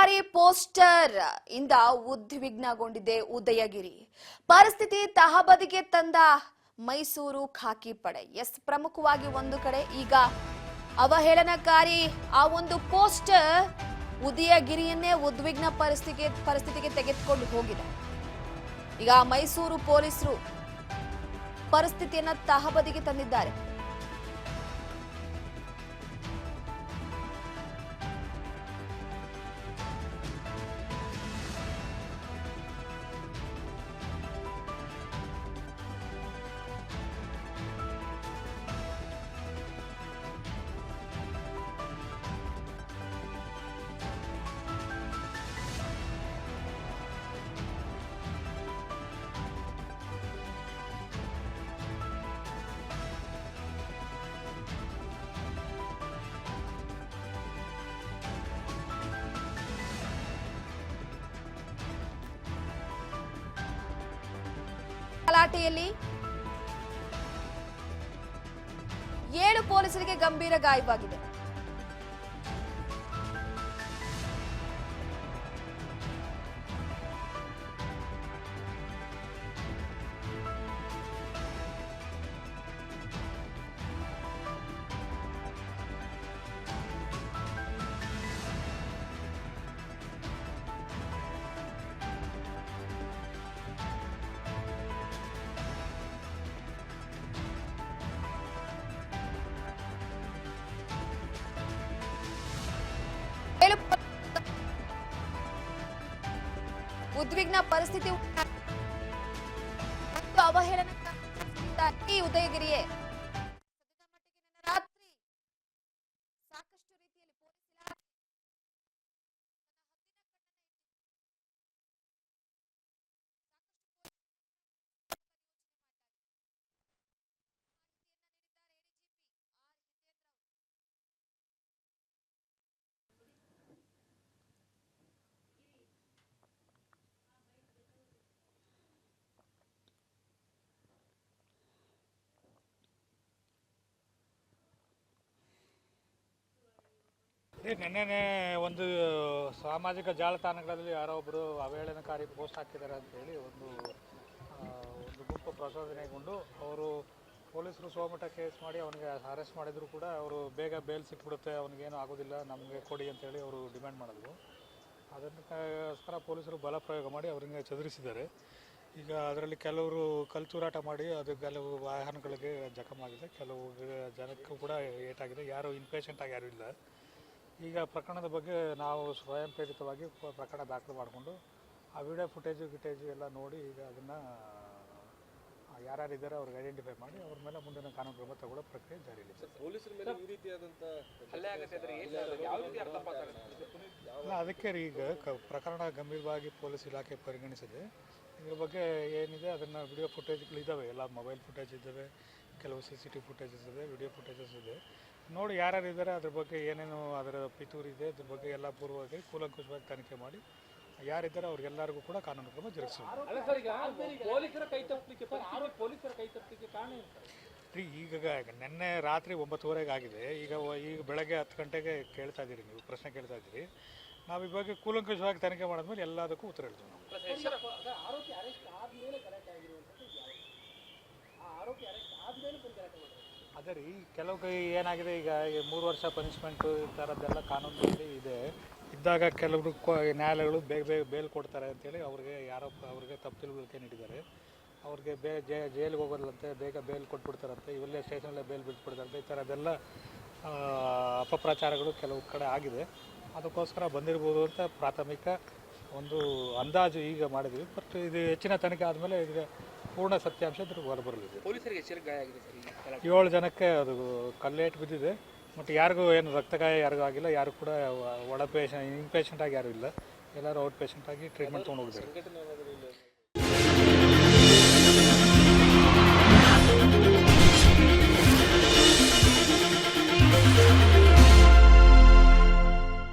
ಹೇಳನಕಾರಿ poster ಇಂದ ಉದ್ವಿಗ್ನಗೊಂಡಿದೆ ಉದಯಗಿರಿ. ಪರಿಸ್ಥಿತಿ ತಹಬದಿಗೆ ತಂದ ಮೈಸೂರು ಖಾಕಿ ಪಡೆ. ಪ್ರಮುಖವಾಗಿ ಒಂದು ಕಡೆ ಈಗ ಅವಹೇಳನಕಾರಿ ಆ ಒಂದು ಪೋಸ್ಟರ್ ಉದಯಗಿರಿಯನ್ನೇ ಉದ್ವಿಗ್ನ ಪರಿಸ್ಥಿತಿಗೆ ತೆಗೆದುಕೊಂಡು ಹೋಗಿದೆ. ಈಗ ಮೈಸೂರು ಪೊಲೀಸರು ಪರಿಸ್ಥಿತಿಯನ್ನ ತಹಬದಿಗೆ ತಂದಿದ್ದಾರೆ. ಗಲಾಟೆಯಲ್ಲಿ 7 ಪೊಲೀಸರಿಗೆ ಗಂಭೀರ ಗಾಯವಾಗಿದೆ. ಉದ್ವಿಗ್ನ ಪರಿಸ್ಥಿತಿ ಅವಹೇಳನಕಾರಿ ಉದಯಗಿರಿಯೇ ರಾತ್ರಿ ಸಾಕಷ್ಟು ರೀತಿಯಲ್ಲಿ ಪೊಲೀಸ್ ಇಲಾಖೆ ನಿನ್ನೆ ಒಂದು ಸಾಮಾಜಿಕ ಜಾಲತಾಣಗಳಲ್ಲಿ ಯಾರೋ ಒಬ್ಬರು ಅವಹೇಳನಕಾರಿ ಪೋಸ್ಟ್ ಹಾಕಿದ್ದಾರೆ ಅಂತೇಳಿ ಒಂದು ಗುಂಪು ಪ್ರಚೋದನೆಗೊಂಡು ಅವರು ಪೊಲೀಸರು ಸೋಮಠ ಕೇಸ್ ಮಾಡಿ ಅವನಿಗೆ ಅರೆಸ್ಟ್ ಮಾಡಿದ್ರು ಕೂಡ ಅವರು ಬೇಗ ಬೇಲ್ ಸಿಕ್ಬಿಡುತ್ತೆ, ಅವನಿಗೇನು ಆಗೋದಿಲ್ಲ, ನಮಗೆ ಕೊಡಿ ಅಂತೇಳಿ ಅವರು ಡಿಮ್ಯಾಂಡ್ ಮಾಡಿದ್ರು. ಅದಕ್ಕೋಸ್ಕರ ಪೊಲೀಸರು ಬಲ ಪ್ರಯೋಗ ಮಾಡಿ ಅವರಿಗೆ ಚದುರಿಸಿದ್ದಾರೆ. ಈಗ ಅದರಲ್ಲಿ ಕೆಲವರು ಕಲ್ಚೂರಾಟ ಮಾಡಿ ಕೆಲವು ವಾಹನಗಳಿಗೆ ಜಖಮಾಗಿದೆ, ಕೆಲವು ಜನಕ್ಕೂ ಕೂಡ ಏಟಾಗಿದೆ. ಯಾರು ಇನ್ಪೇಷೆಂಟ್ ಆಗಿ ಯಾರೂ ಇಲ್ಲ. ಈಗ ಪ್ರಕರಣದ ಬಗ್ಗೆ ನಾವು ಸ್ವಯಂ ಪ್ರೇರಿತವಾಗಿ ಪ್ರಕರಣ ದಾಖಲು ಮಾಡಿಕೊಂಡು ಆ ವಿಡಿಯೋ ಫುಟೇಜು ಎಲ್ಲ ನೋಡಿ ಈಗ ಅದನ್ನು ಯಾರ್ಯಾರಿದ್ದಾರೆ ಅವ್ರಿಗೆ ಐಡೆಂಟಿಫೈ ಮಾಡಿ ಅವ್ರ ಮೇಲೆ ಮುಂದಿನ ಕಾನೂನು ಕ್ರಮ ತಗೊಳ್ಳೋ ಪ್ರಕ್ರಿಯೆ ಜಾರಿಯಲ್ಲಿದೆ. ಅದಕ್ಕೆ ಈಗ ಪ್ರಕರಣ ಗಂಭೀರವಾಗಿ ಪೊಲೀಸ್ ಇಲಾಖೆ ಪರಿಗಣಿಸಿದೆ. ಇದ್ರ ಬಗ್ಗೆ ಏನಿದೆ ಅದನ್ನು ವಿಡಿಯೋ ಫುಟೇಜ್ಗಳಿದ್ದಾವೆ, ಎಲ್ಲ ಮೊಬೈಲ್ ಫುಟೇಜ್ ಇದ್ದಾವೆ, ಕೆಲವು CCTV ಫುಟೇಜಸ್ ಇದೆ, ವಿಡಿಯೋ ಫುಟೇಜಸ್ ಇದೆ. ನೋಡಿ ಯಾರ್ಯಾರಿದ್ದಾರೆ ಅದ್ರ ಬಗ್ಗೆ ಏನೇನು ಅದರ ಪಿತೂರು ಇದೆ ಅದ್ರ ಬಗ್ಗೆ ಎಲ್ಲ ಪೂರ್ವವಾಗಿ ಕೂಲಂಕುಷವಾಗಿ ತನಿಖೆ ಮಾಡಿ ಯಾರಿದ್ದಾರೆ ಅವ್ರಿಗೆಲ್ಲರಿಗೂ ಕೂಡ ಕಾನೂನು ಕ್ರಮ ಜರುಗಿಸೋದು. ಈಗ ನಿನ್ನೆ ರಾತ್ರಿ 9:30 ಆಗಿದೆ. ಈಗ ಬೆಳಗ್ಗೆ 10 ಗಂಟೆಗೆ ಕೇಳ್ತಾ ಇದ್ದೀರಿ, ನೀವು ಪ್ರಶ್ನೆ ಕೇಳ್ತಾ ಇದ್ದೀರಿ. ನಾವು ಈ ಬಗ್ಗೆ ಕೂಲಂಕುಷವಾಗಿ ತನಿಖೆ ಮಾಡಿದ್ಮೇಲೆ ಎಲ್ಲದಕ್ಕೂ ಉತ್ತರ ಹೇಳ್ತೀವಿ ನಾವು. ಅದೇ ರೀ, ಕೆಲವು ಏನಾಗಿದೆ, ಈಗ 3 ವರ್ಷ ಪನಿಷ್ಮೆಂಟು ಈ ಥರದ್ದೆಲ್ಲ ಕಾನೂನಲ್ಲಿ ಇದೆ. ಇದ್ದಾಗ ಕೆಲವರು ನ್ಯಾಯಾಲಯಗಳು ಬೇಗ ಬೇಲ್ ಕೊಡ್ತಾರೆ ಅಂತೇಳಿ ಅವ್ರಿಗೆ ತಪ್ಪು ತಿಳುವಳಿಕೆ ನೀಡಿದ್ದಾರೆ. ಅವ್ರಿಗೆ ಜೈಲಿಗೆ ಹೋಗೋದಿಲ್ಲಂತೆ, ಬೇಗ ಬೇಲ್ ಕೊಟ್ಬಿಡ್ತಾರಂತೆ, ಇವೆಲ್ಲೇ ಸ್ಟೇಷನಲ್ಲೇ ಬೇಲ್ ಬಿಟ್ಬಿಡ್ತಾರಂತೆ. ಈ ಥರದ್ದೆಲ್ಲ ಅಪಪ್ರಚಾರಗಳು ಕೆಲವು ಕಡೆ ಆಗಿದೆ. ಅದಕ್ಕೋಸ್ಕರ ಬಂದಿರ್ಬೋದು ಅಂತ ಪ್ರಾಥಮಿಕ ಒಂದು ಅಂದಾಜು ಈಗ ಮಾಡಿದ್ವಿ. ಬಟ್ ಇದು ಹೆಚ್ಚಿನ ತನಿಖೆ ಆದಮೇಲೆ ಇದಕ್ಕೆ ಪೂರ್ಣ ಸತ್ಯಾಂಶ ಹೊರಬರಲಿದೆ. ಪೊಲೀಸರಿಗೆ ಗಾಯ ಆಗಿದೆ ಸರ್. 7 ಜನಕ್ಕೆ ಅದು ಕಲ್ಲೇಟು ಬಿದ್ದಿದೆ. ಮತ್ತು ಯಾರಿಗೂ ಏನು ರಕ್ತಗಾಯ ಯಾರಿಗೂ ಆಗಿಲ್ಲ. ಯಾರು ಕೂಡ ಇನ್ಪೇಷೆಂಟ್ ಆಗಿ ಯಾರೂ ಇಲ್ಲ. ಎಲ್ಲರೂ ಔಟ್ ಪೇಷೆಂಟ್ ಆಗಿ ಟ್ರೀಟ್ಮೆಂಟ್ ತೊಗೊಂಡು ಹೋಗಿದ್ದಾರೆ.